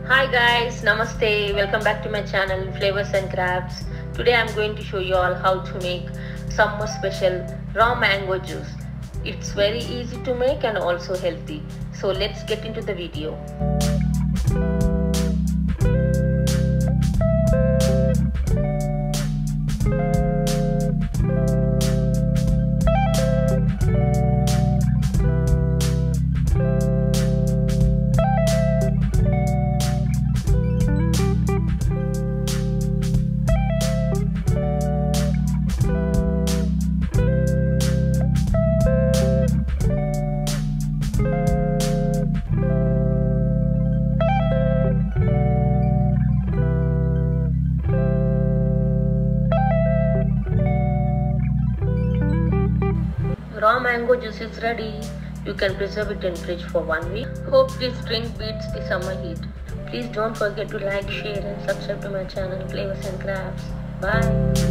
Hi guys, namaste. Welcome back to my channel Flavors and Crafts. Today I'm going to show you all how to make summer special raw mango juice. It's very easy to make and also healthy. So let's get into the video. Raw mango juice is ready. You can preserve it in fridge for 1 week. Hope this drink beats the summer heat. Please don't forget to like, share and subscribe to my channel Flavors and Crafts. Bye.